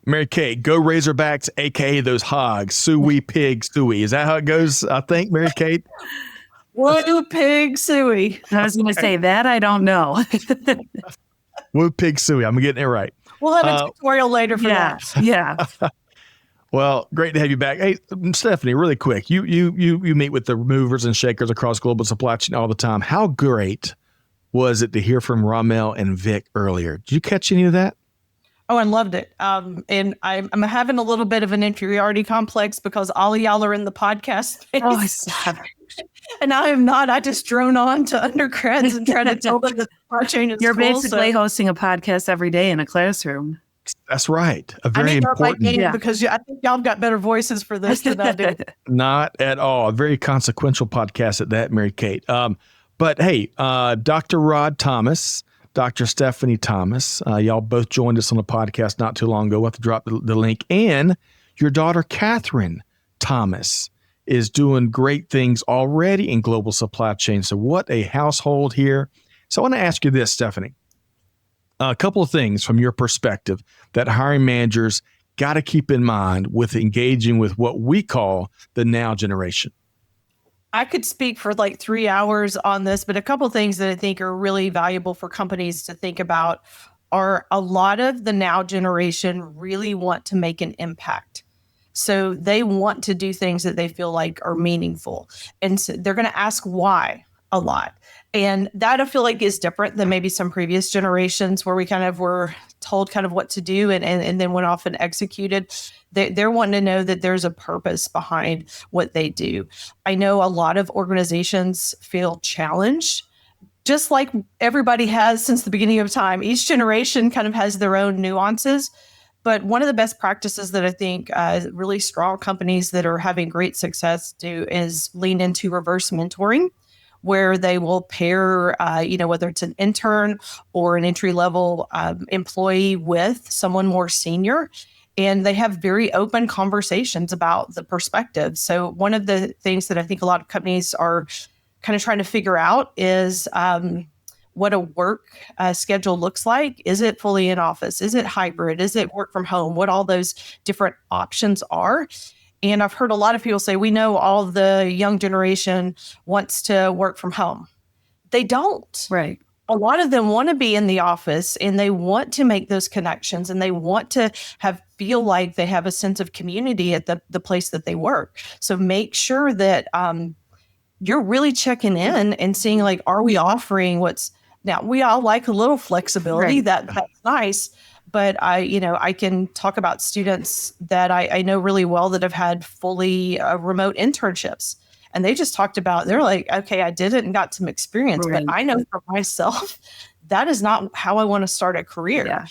Mary Kate, go Razorbacks, a.k.a. those hogs. Suey pig, suey. Is that how it goes, I think, Mary Kate? Woo pig suey. I was going to say that. I don't know. Woo pig suey. I'm getting it right. We'll have a tutorial later for that. Yeah. Well, great to have you back. Hey, Stephanie, really quick. You meet with the movers and shakers across global supply chain all the time. How great was it to hear from Rahmel and Vic earlier? Did you catch any of that? Oh, I loved it. And I'm having a little bit of an inferiority complex because all of y'all are in the podcast space. Oh, stop. And I am not. I just drone on to undergrads and try to tell them that supply chain is You're cool, basically hosting a podcast every day in a classroom. That's right. A very I need important. because I think y'all got better voices for this than I do. Not at all. A very consequential podcast at that, Mary Kate. But hey, Dr. Rod Thomas, Dr. Stephanie Thomas, y'all both joined us on a podcast not too long ago. We'll have to drop the link. And your daughter, Catherine Thomas, is doing great things already in global supply chain. So what a household here. So I want to ask you this, Stephanie. A couple of things from your perspective that hiring managers got to keep in mind with engaging with what we call the now generation. I could speak for like 3 hours on this, but a couple of things that I think are really valuable for companies to think about are a lot of the now generation really want to make an impact. So they want to do things that they feel like are meaningful. And so they're going to ask why. a lot. And that I feel like is different than maybe some previous generations where we kind of were told kind of what to do and then went off and executed. They're wanting to know that there's a purpose behind what they do. I know a lot of organizations feel challenged, just like everybody has since the beginning of time. Each generation kind of has their own nuances. But one of the best practices that I think really strong companies that are having great success do is lean into reverse mentoring, where they will pair, whether it's an intern or an entry-level employee with someone more senior, and they have very open conversations about the perspective. So one of the things that I think a lot of companies are kind of trying to figure out is what a work schedule looks like. Is it fully in office? Is it hybrid? Is it work from home? What all those different options are. And I've heard a lot of people say, we know all the young generation wants to work from home. They don't. Right. A lot of them want to be in the office and they want to make those connections and they want to feel like they have a sense of community at the place that they work. So make sure that you're really checking in and seeing, like, are we offering now we all like a little flexibility. Right. That's nice. But I can talk about students that I know really well that have had fully remote internships. And they just talked about, they're like, okay, I did it and got some experience, Right. but I know for myself, that is not how I want to start a career. Yeah.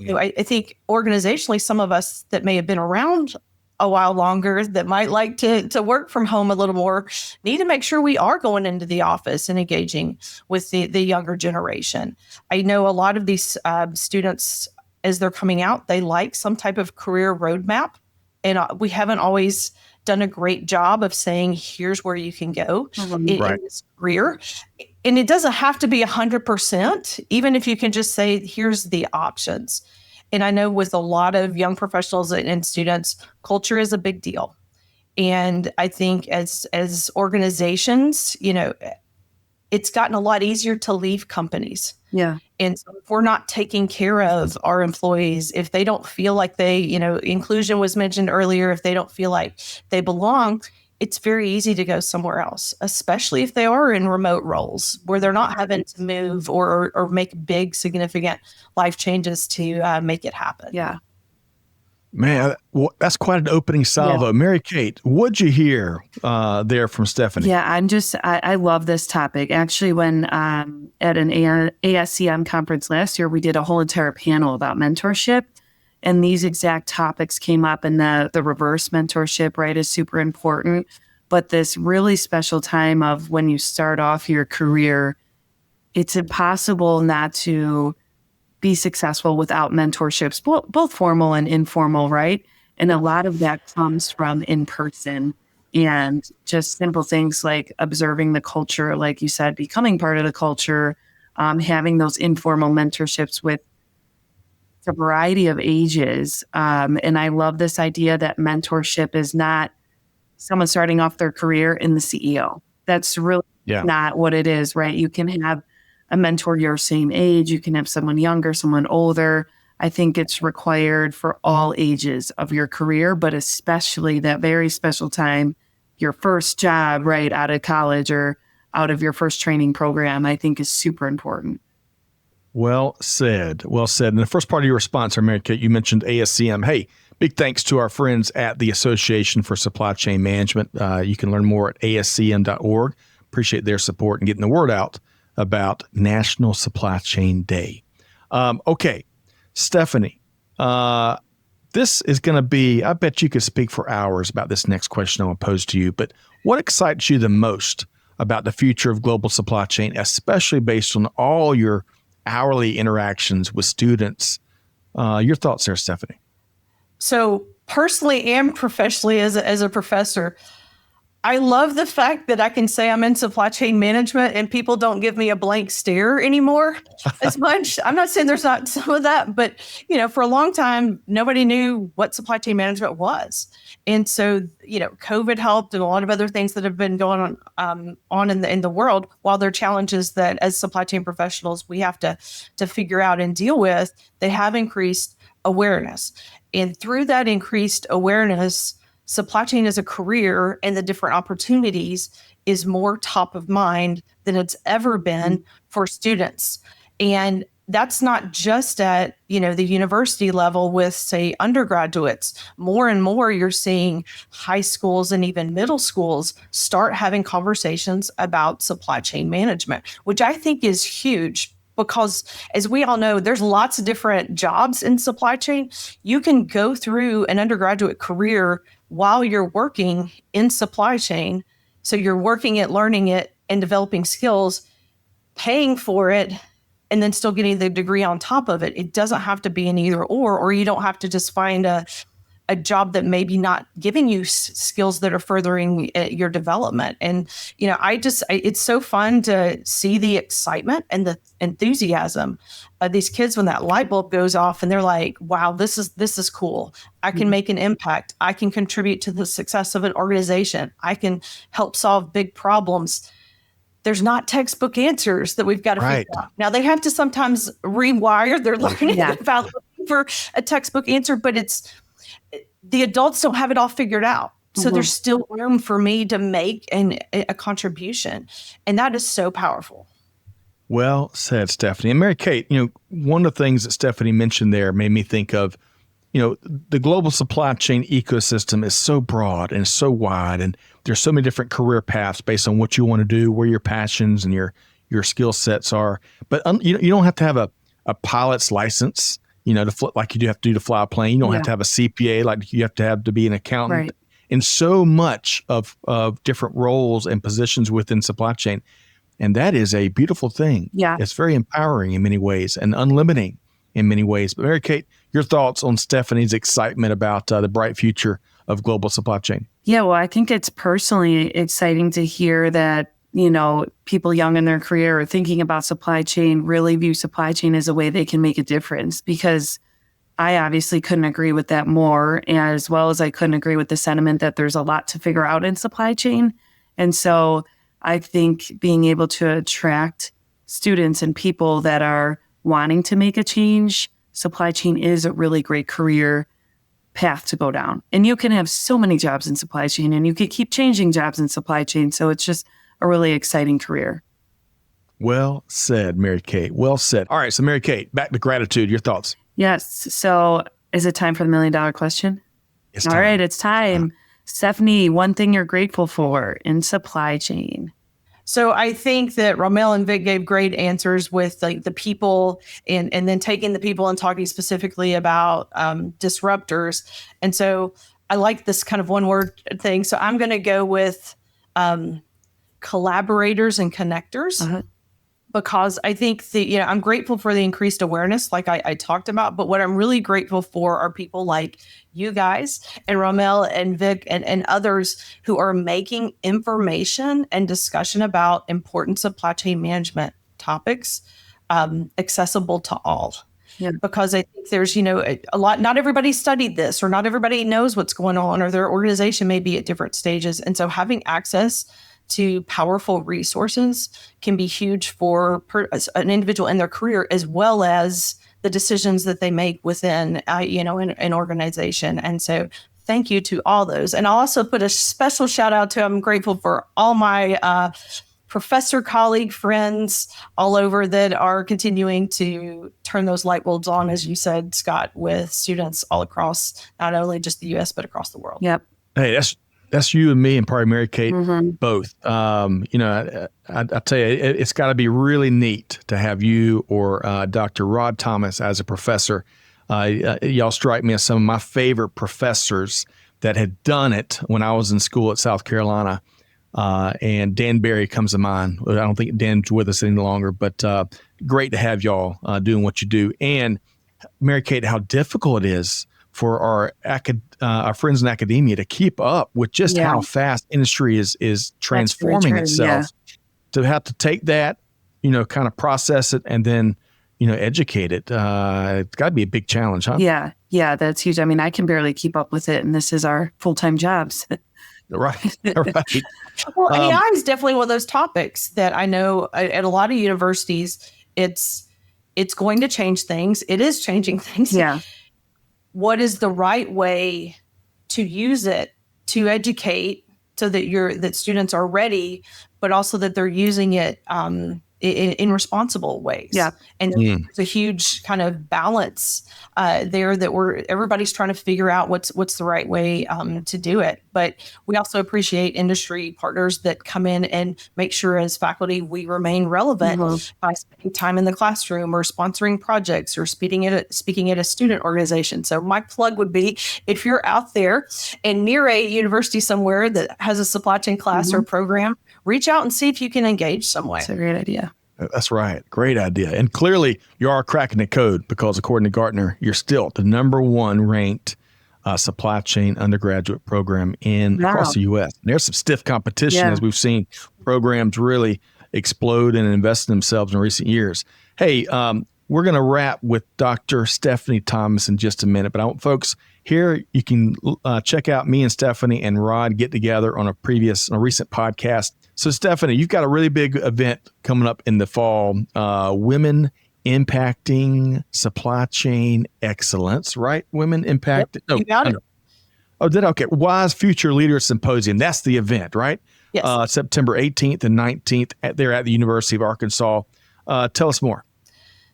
So I think organizationally, some of us that may have been around a while longer that might like to work from home a little more need to make sure we are going into the office and engaging with the younger generation. I know a lot of these students, as they're coming out, they like some type of career roadmap. And we haven't always done a great job of saying, here's where you can go in this career. And it doesn't have to be 100%, even if you can just say, here's the options. And I know with a lot of young professionals and students, culture is a big deal. And I think as organizations, it's gotten a lot easier to leave companies. Yeah. And so if we're not taking care of our employees, if they don't feel like they, inclusion was mentioned earlier, if they don't feel like they belong, it's very easy to go somewhere else, especially if they are in remote roles where they're not having to move or make big, significant life changes to make it happen. Yeah. Man, that's quite an opening salvo. Yeah. Mary Kate, what'd you hear there from Stephanie? Yeah, I love this topic. Actually, when at an ASCM conference last year, we did a whole entire panel about mentorship. And these exact topics came up, and the reverse mentorship, right, is super important. But this really special time of when you start off your career, it's impossible not to be successful without mentorships, both formal and informal, right? And a lot of that comes from in person and just simple things like observing the culture, like you said, becoming part of the culture, having those informal mentorships with a variety of ages. And I love this idea that mentorship is not someone starting off their career in the CEO. That's really not what it is, right? You can have a mentor your same age. You can have someone younger, someone older. I think it's required for all ages of your career, but especially that very special time, your first job right out of college or out of your first training program, I think is super important. Well said. Well said. In the first part of your response, Mary Kate, you mentioned ASCM. Hey, big thanks to our friends at the Association for Supply Chain Management. You can learn more at ascm.org. Appreciate their support and getting the word out about National Supply Chain Day. Okay, Stephanie, this is going to be, I bet you could speak for hours about this next question I'm going to pose to you, but what excites you the most about the future of global supply chain, especially based on all your hourly interactions with students? Your thoughts there, Stephanie? So personally and professionally as a professor, I love the fact that I can say I'm in supply chain management and people don't give me a blank stare anymore as much. I'm not saying there's not some of that, but for a long time, nobody knew what supply chain management was. And so, COVID helped and a lot of other things that have been going on in the world, while there are challenges that as supply chain professionals, we have to figure out and deal with, they have increased awareness. And through that increased awareness, supply chain as a career and the different opportunities is more top of mind than it's ever been for students. And that's not just at, the university level with, say, undergraduates. More and more, you're seeing high schools and even middle schools start having conversations about supply chain management, which I think is huge because, as we all know, there's lots of different jobs in supply chain. You can go through an undergraduate career while you're working in supply chain. So you're working it, learning it, and developing skills, paying for it, and then still getting the degree on top of it. It doesn't have to be an either or you don't have to just find a job that maybe not giving you skills that are furthering your development. And, it's so fun to see the excitement and the enthusiasm of these kids when that light bulb goes off and they're like, wow, this is cool. I can make an impact. I can contribute to the success of an organization. I can help solve big problems. There's not textbook answers that we've got to figure out. Now, they have to sometimes rewire their learning about looking for a textbook answer, but the adults don't have it all figured out. So there's still room for me to make a contribution. And that is so powerful. Well said, Stephanie. And Mary Kate, one of the things that Stephanie mentioned there made me think of, the global supply chain ecosystem is so broad and so wide, and there's so many different career paths based on what you want to do, where your passions and your skill sets are. But you don't have to have a pilot's license, like you do have to do to fly a plane. You don't have to have a CPA like you have to be an accountant. Right. And so much of different roles and positions within supply chain. And that is a beautiful thing. Yeah. It's very empowering in many ways and unlimiting in many ways. But Mary Kate, your thoughts on Stephanie's excitement about the bright future of global supply chain? Yeah, well, I think it's personally exciting to hear that, people young in their career or thinking about supply chain really view supply chain as a way they can make a difference, because I obviously couldn't agree with that more, as well as I couldn't agree with the sentiment that there's a lot to figure out in supply chain. And so I think being able to attract students and people that are wanting to make a change, supply chain is a really great career path to go down. And you can have so many jobs in supply chain, and you can keep changing jobs in supply chain. So it's just a really exciting career. Well said, Mary Kate. Well said. All right. So Mary Kate, back to gratitude. Your thoughts? Yes. So is it time for the $1 million question? It's All time. right. It's time. Stephanie, one thing you're grateful for in supply chain. So I think that Rahmel and Vic gave great answers with the people and then taking the people and talking specifically about disruptors. And so I like this kind of one word thing. So I'm going to go with collaborators and connectors, because I think I'm grateful for the increased awareness, like I talked about. But what I'm really grateful for are people like you guys and Rahmel and Vic and others who are making information and discussion about important supply chain management topics accessible to all. Yeah. Because I think there's, a lot, not everybody studied this, or not everybody knows what's going on, or their organization may be at different stages. And so having access to powerful resources can be huge for an individual in their career, as well as the decisions that they make within, an organization. And so thank you to all those. And I'll also put a special shout out to, I'm grateful for all my professor colleague friends all over that are continuing to turn those light bulbs on, as you said, Scott, with students all across, not only just the U.S., but across the world. Yep. Hey, that's you and me and probably Mary Kate both. I tell you, it's got to be really neat to have you or Dr. Rod Thomas as a professor. Y'all strike me as some of my favorite professors that had done it when I was in school at South Carolina. And Dan Barry comes to mind. I don't think Dan's with us any longer, but great to have y'all doing what you do. And Mary Kate, how difficult it is for our friends in academia to keep up with just how fast industry is transforming itself. To have to take that, kind of process it and then, educate it. It's got to be a big challenge, huh? Yeah, that's huge. I mean, I can barely keep up with it, and this is our full-time jobs. Right. Well, AI is definitely one of those topics that I know at a lot of universities, it's going to change things. It is changing things. Yeah. What is the right way to use it to educate so that students are ready, but also that they're using it in responsible ways. Yeah. And there's a huge kind of balance there that everybody's trying to figure out what's the right way to do it. But we also appreciate industry partners that come in and make sure as faculty we remain relevant by spending time in the classroom or sponsoring projects or speaking at a student organization. So my plug would be, if you're out there and near a university somewhere that has a supply chain class or program, reach out and see if you can engage some way. That's a great idea. That's right. Great idea. And clearly you are cracking the code, because according to Gartner, you're still the number one ranked supply chain undergraduate program across the U.S. And there's some stiff competition as we've seen programs really explode and invest in themselves in recent years. Hey, we're going to wrap with Dr. Stephanie Thomas in just a minute, but I want folks here, you can check out me and Stephanie and Rod get together on a recent podcast. So Stephanie, you've got a really big event coming up in the fall, Women Impacting Supply Chain Excellence, right? Women Impacting. Yep, you got it. Oh, did I? Okay. Wise Future Leaders Symposium. That's the event, right? Yes. September 18th and 19th there at the University of Arkansas. Tell us more.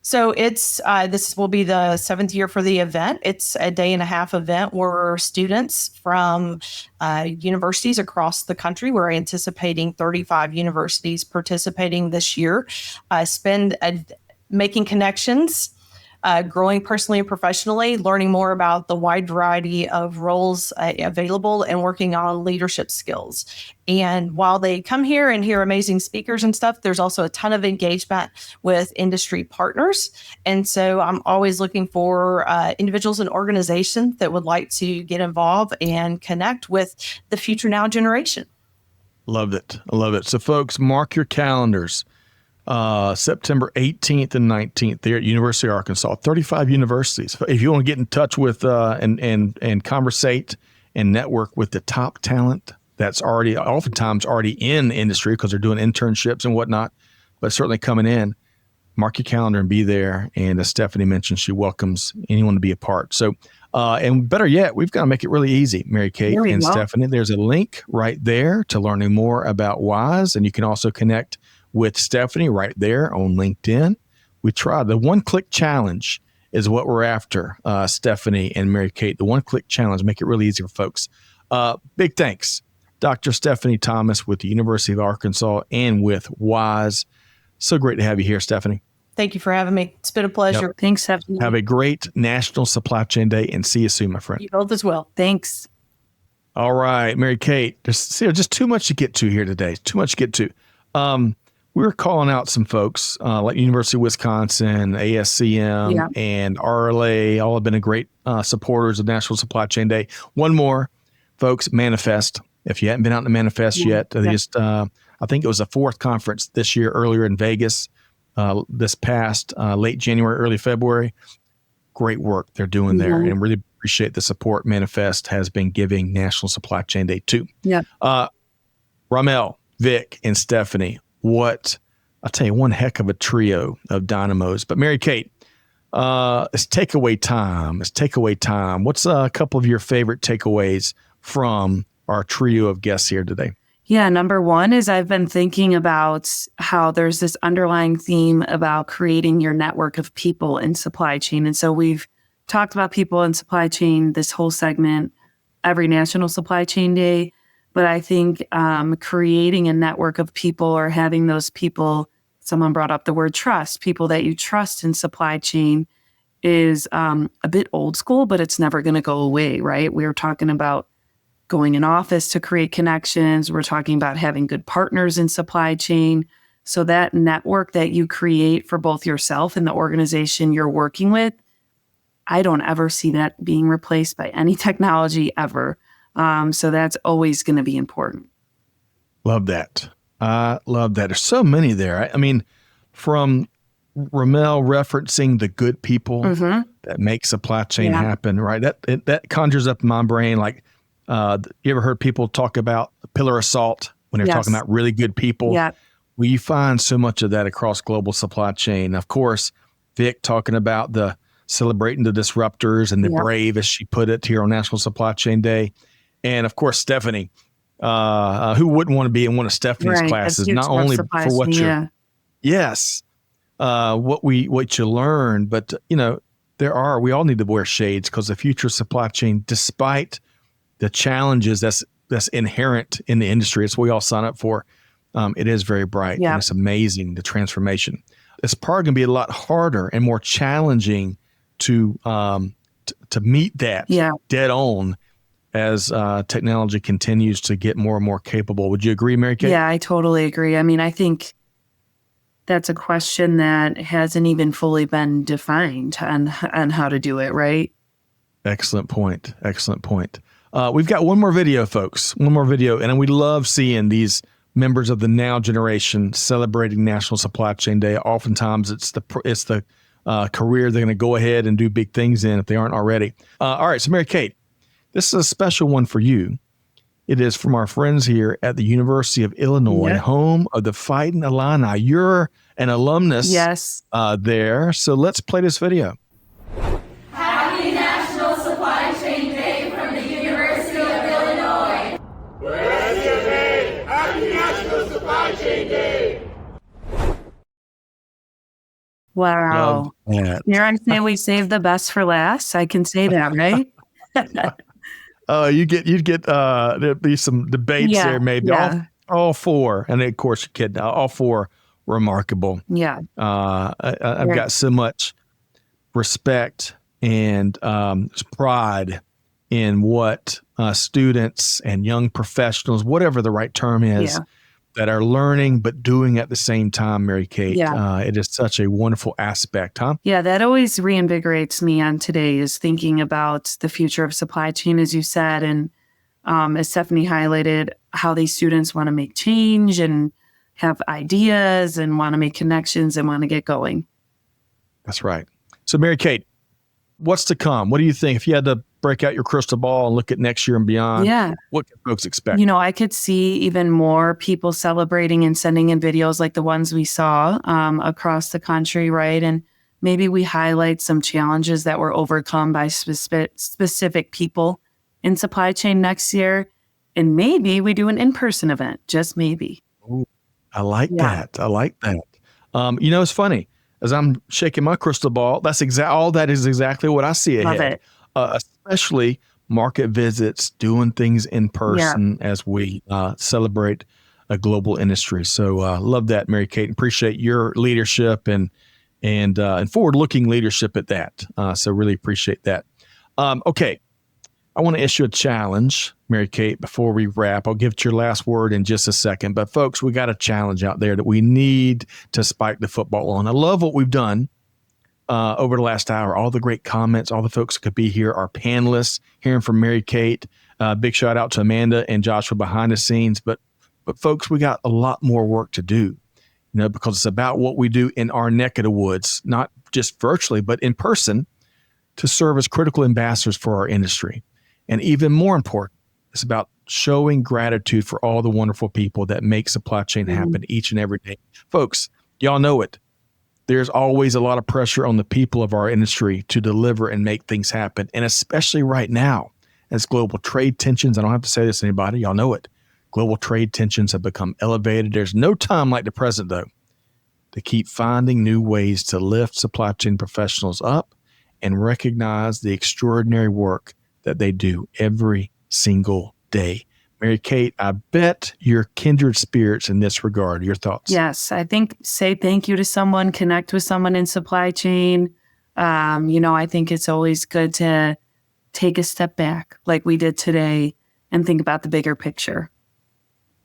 So it's this will be the 7th year for the event. It's a day and a half event where students from universities across the country, we're anticipating 35 universities participating this year, spend making connections, growing personally and professionally, learning more about the wide variety of roles available, and working on leadership skills. And while they come here and hear amazing speakers and stuff, there's also a ton of engagement with industry partners. And so I'm always looking for individuals and organizations that would like to get involved and connect with the future now generation. Loved it. I love it. So folks, mark your calendars. September 18th and 19th there at University of Arkansas, 35 universities. If you want to get in touch with and conversate and network with the top talent that's oftentimes already in industry because they're doing internships and whatnot, but certainly coming in, mark your calendar and be there. And as Stephanie mentioned, she welcomes anyone to be a part. So, and better yet, we've got to make it really easy, Mary Kate and Stephanie. There's a link right there to learning more about WISE, and you can also connect with Stephanie right there on LinkedIn. We try the one-click challenge is what we're after, Stephanie and Mary Kate. The one-click challenge, make it really easy for folks. Big thanks, Dr. Stephanie Thomas with the University of Arkansas and with WISE. So great to have you here, Stephanie. Thank you for having me. It's been a pleasure. Yep. Thanks, Stephanie. Have a great National Supply Chain Day, and see you soon, my friend. You both as well. Thanks. All right, Mary Kate, just too much to get to here today. Too much to get to. We were calling out some folks like University of Wisconsin, ASCM, and RLA. All have been great supporters of National Supply Chain Day. One more, folks, Manifest. If you hadn't been out in the Manifest yet, I think it was the 4th conference this year, earlier in Vegas, this past late January, early February. Great work they're doing there, and really appreciate the support Manifest has been giving National Supply Chain Day too. Yeah. Rahmel, Vic, and Stephanie. I'll tell you, one heck of a trio of dynamos. But Mary Kate, it's takeaway time. What's a couple of your favorite takeaways from our trio of guests here today? Yeah, number one is I've been thinking about how there's this underlying theme about creating your network of people in supply chain. And so we've talked about people in supply chain this whole segment, every National Supply Chain Day. But I think creating a network of people or having those people, someone brought up the word trust, people that you trust in supply chain is a bit old school, but it's never going to go away, right? We're talking about going in office to create connections. We're talking about having good partners in supply chain. So that network that you create for both yourself and the organization you're working with, I don't ever see that being replaced by any technology ever. So that's always going to be important. Love that. I love that. There's so many there. I mean, from Rahmel referencing the good people that make supply chain happen, right? That conjures up in my brain. Like, you ever heard people talk about the pillar of salt when they're talking about really good people? Yeah. We find so much of that across global supply chain. Of course, Vic talking about the celebrating the disruptors and the brave, as she put it, here on National Supply Chain Day. And of course, Stephanie, who wouldn't want to be in one of Stephanie's classes, not only for what you're, yes, what you learn, but we all need to wear shades because the future of supply chain, despite the challenges that's inherent in the industry, it's what we all sign up for. It is very bright and it's amazing, the transformation. It's probably going to be a lot harder and more challenging to meet that dead on as technology continues to get more and more capable. Would you agree, Mary Kate? Yeah, I totally agree. I mean, I think that's a question that hasn't even fully been defined on how to do it, right? Excellent point. Excellent point. We've got one more video, folks. One more video, and we love seeing these members of the now generation celebrating National Supply Chain Day. Oftentimes, it's the career they're going to go ahead and do big things in if they aren't already. All right, so Mary Kate, this is a special one for you. It is from our friends here at the University of Illinois, home of the Fighting Illini. You're an alumnus there, so let's play this video. Happy National Supply Chain Day from the University of Illinois. Where's your name? Happy National Supply Chain Day. Wow. Here I'm saying we saved the best for last. I can say that, right? You'd get there'd be some debates there, maybe. All four, and of course, kid, all four remarkable. Yeah. I've got so much respect and pride in what students and young professionals, whatever the right term is, that are learning but doing at the same time, Mary Kate. It is such a wonderful aspect, huh? Yeah, that always reinvigorates me on today is thinking about the future of supply chain, as you said, and as Stephanie highlighted, how these students want to make change and have ideas and want to make connections and want to get going. That's right. So Mary Kate, what's to come? What do you think? If you had to break out your crystal ball and look at next year and beyond, what can folks expect? I could see even more people celebrating and sending in videos like the ones we saw across the country, right? And maybe we highlight some challenges that were overcome by specific people in supply chain next year. And maybe we do an in-person event, just maybe. Ooh, I like that. I like that. It's funny. As I'm shaking my crystal ball, all that is exactly what I see ahead. Love it. Especially market visits, doing things in person as we celebrate a global industry. So love that, Mary Kate. Appreciate your leadership and forward-looking leadership at that. So really appreciate that. Okay, I want to issue a challenge, Mary Kate, before we wrap. I'll give it your last word in just a second. But folks, we got a challenge out there that we need to spike the football on. I love what we've done over the last hour, all the great comments, all the folks that could be here, our panelists, hearing from Mary Kate. Big shout out to Amanda and Joshua behind the scenes. But folks, we got a lot more work to do, because it's about what we do in our neck of the woods, not just virtually, but in person, to serve as critical ambassadors for our industry. And even more important, it's about showing gratitude for all the wonderful people that make supply chain happen each and every day. Folks, y'all know it. There's always a lot of pressure on the people of our industry to deliver and make things happen. And especially right now, as global trade tensions, I don't have to say this to anybody, y'all know it. Global trade tensions have become elevated. There's no time like the present, though, to keep finding new ways to lift supply chain professionals up and recognize the extraordinary work that they do every single day. Mary Kate, I bet you're kindred spirits in this regard. Your thoughts? Yes, I think say thank you to someone, connect with someone in supply chain. I think it's always good to take a step back like we did today and think about the bigger picture.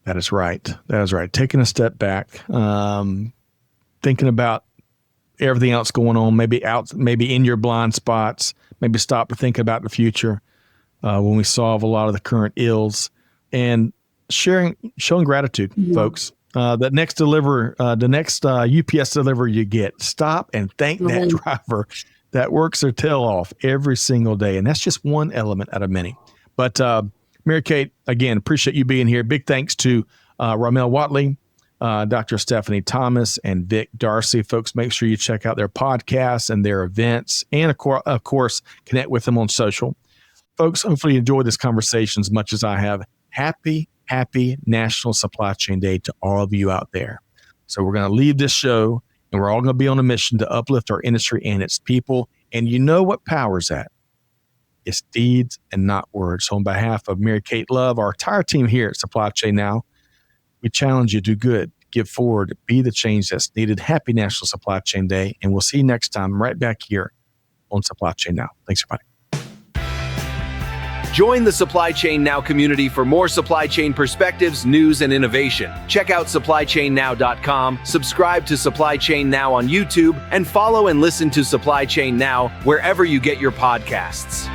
That is right. That is right. Taking a step back, thinking about everything else going on, maybe in your blind spots, maybe stop to think about the future when we solve a lot of the current ills, and showing gratitude, folks. The next UPS delivery you get, stop and thank that driver that works their tail off every single day. And that's just one element out of many. But Mary Kate, again, appreciate you being here. Big thanks to Rahmel Wattley, Dr. Stephanie Thomas, and Vic D'Arcy. Folks, make sure you check out their podcasts and their events, and of course, connect with them on social. Folks, hopefully you enjoyed this conversation as much as I have. Happy National Supply Chain Day to all of you out there. So we're going to leave this show, and we're all going to be on a mission to uplift our industry and its people. And you know what powers that? It's deeds and not words. So on behalf of Mary Kate Love, our entire team here at Supply Chain Now, we challenge you to do good, give forward, be the change that's needed. Happy National Supply Chain Day. And we'll see you next time right back here on Supply Chain Now. Thanks, everybody. Join the Supply Chain Now community for more supply chain perspectives, news, and innovation. Check out supplychainnow.com, subscribe to Supply Chain Now on YouTube, and follow and listen to Supply Chain Now wherever you get your podcasts.